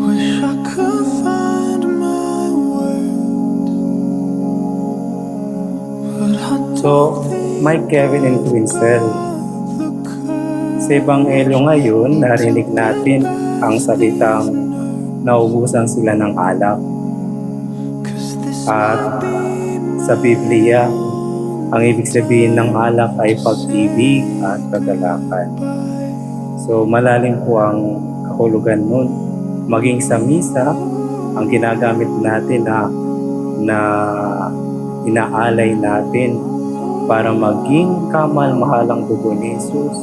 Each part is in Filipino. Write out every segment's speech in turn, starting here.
Wish I could find my words, but I So, Mike, Kevin, and Twinsel, the curse. sa Ebanghelyo ngayon, narinig natin ang salitang naubusan sila ng alak. Cause this At might be sa Biblia, ang ibig sabihin ng alak ay pag-ibig at kagalakan. So malalim po ang kahulugan nun. Maging sa misa, ang ginagamit natin na inaalay natin para maging kamal-mahalang dugo ni Jesus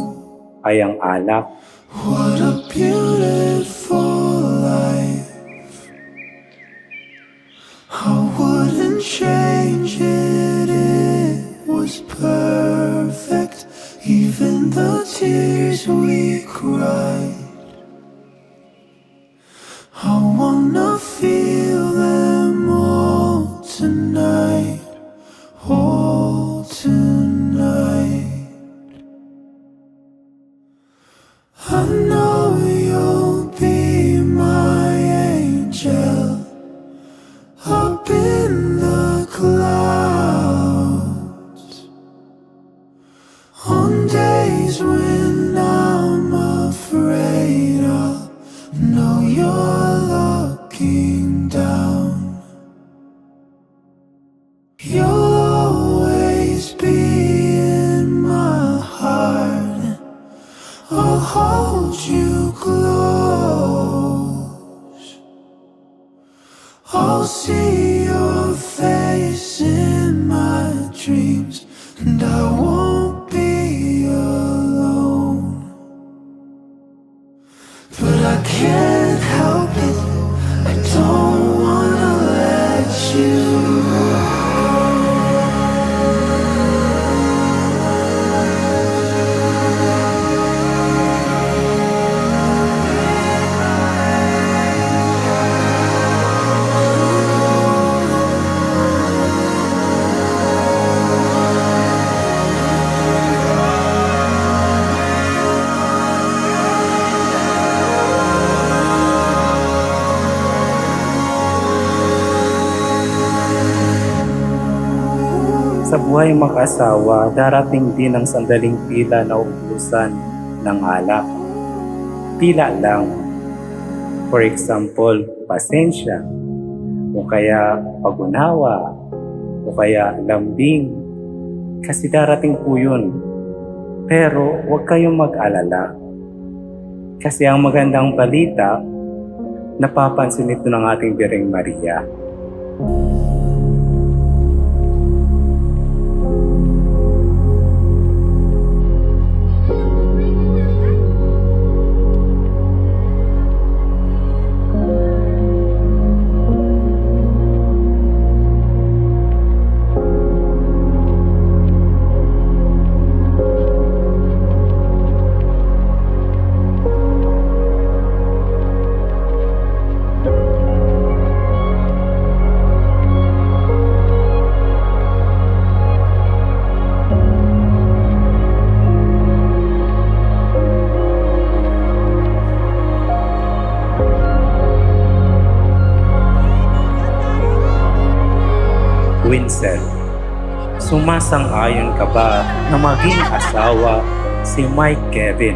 ay ang alak. what a beautiful life. I wouldn't change it, it was perfect. Even the tears we cried, I wanna feel them all tonight, all tonight. I know you'll be my angel up in the clouds. On days when I'm afraid, I'll know you're looking down. You'll always be in my heart. I'll hold you close. I'll see your face in my dreams, and I won't be alone. But I can't help it, I don't wanna let you go. Sa buhay mag-asawa, darating din ang sandaling tila na ubusan ng alak. Tila lang. For example, pasensya, o kaya pag-unawa, o kaya lambing. Kasi darating po yun. Pero huwag kayong mag-alala. Kasi ang magandang balita, napapansin ito ng ating Birheng Maria. Twinsel, sumasang-ayon ka ba na maging asawa si Mike Kevin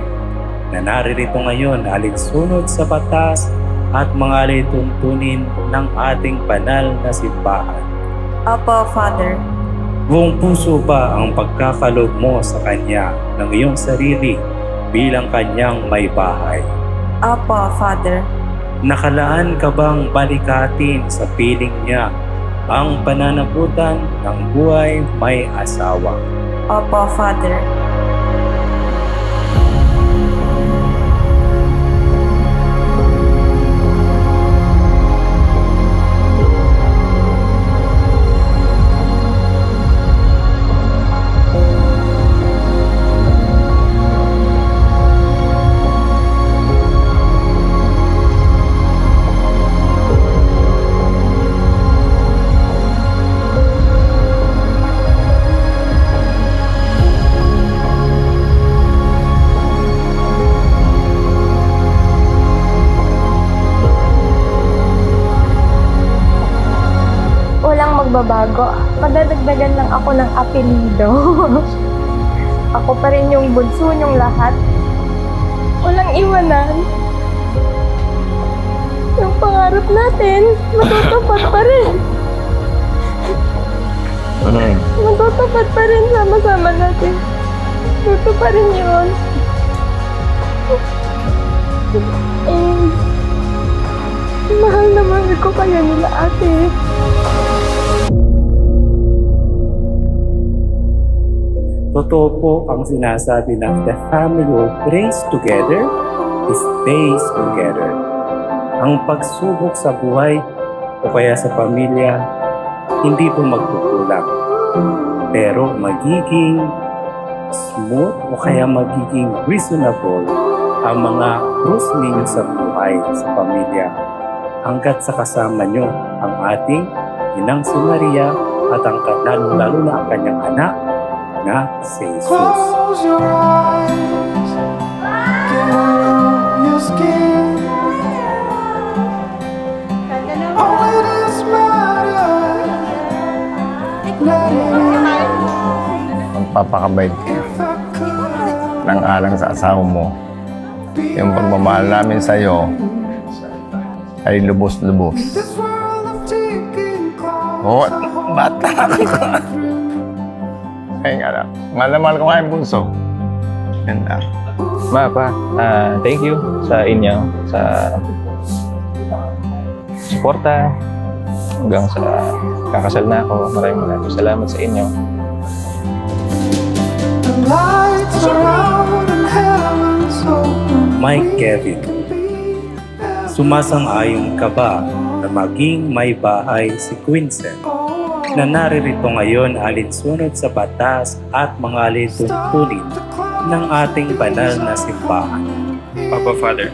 na naririto ngayon alinsunod sa batas at mga alituntunin ng ating banal na simbahan? Opo, Father. Buong puso ba ang pagkakaloob mo sa kanya ng iyong sarili bilang kanyang may bahay? Opo, Father. Nakalaan ka bang balikatin sa piling niya ang pananagutan ng buhay may asawa? Opo, Father. magbabago. Madadagdagan lang ako ng apelido. Ako pa rin yung bunso niyong lahat. Walang iwanan. Yung pangarap natin, matutupad pa rin. Matutupad pa rin sama-sama natin. Tuto pa rin yun. And, mahal na mahal ko kaya nila ate. Totoo po ang sinasabi na the family who prays together stays together. Ang pagsubok sa buhay o kaya sa pamilya, hindi po magkukulang. Pero magiging smooth o kaya magiging reasonable ang mga krus ninyo sa buhay, sa pamilya. Hanggat sa kasama nyo ang ating Inang si Maria at ang lalo na ang kanyang anak na si Jesus. Close your eyes, get on your skin. Only this matters. Let it in. Magpapakabait If I could ng alang sa asawa mo. be Yung pagmamahal namin sa iyo ay lubos-lubos. this world of taking clothes. Oo, bata ako. Ay, anak. Mahal na mahal ko nga yung bunso. Yan lang. Ma, pa, thank you sa inyo, sa suporta hanggang sa kakasal na ako. Maraming salamat sa inyo. The lights are out and heaven's open. Mike Kevin, sumasang-ayon ka ba na maging may bahay si Quincy na naririto ngayon alinsunod sa batas at mga alituntunin ng ating banal na simbahan? Papa, Father.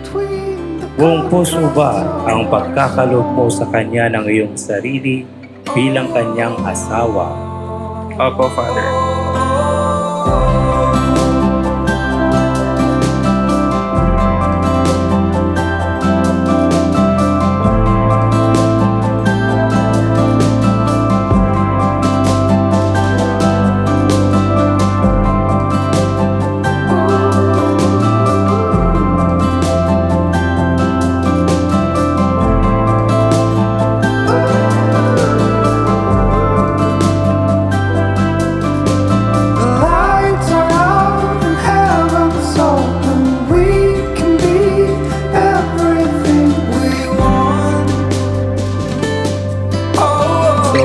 Buong puso ba ang pagkakaloob mo sa kanya ng iyong sarili bilang kanyang asawa? Opo, Father. The lights are out and heaven's open. We can be everything we want. Oh, So,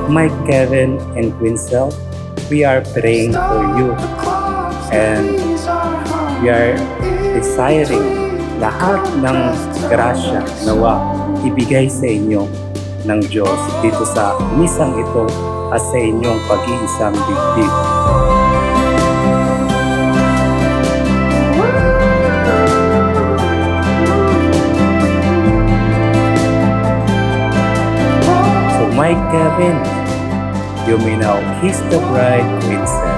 Mike Kevin and Quinzel, we are praying for you and we are desiring lahat ng grasya nawa ibigay sa inyo ng Diyos dito sa misang ito at sa inyong pag-iisang dibdib. So Mike Kevin, you may now kiss the bride, Quinzel.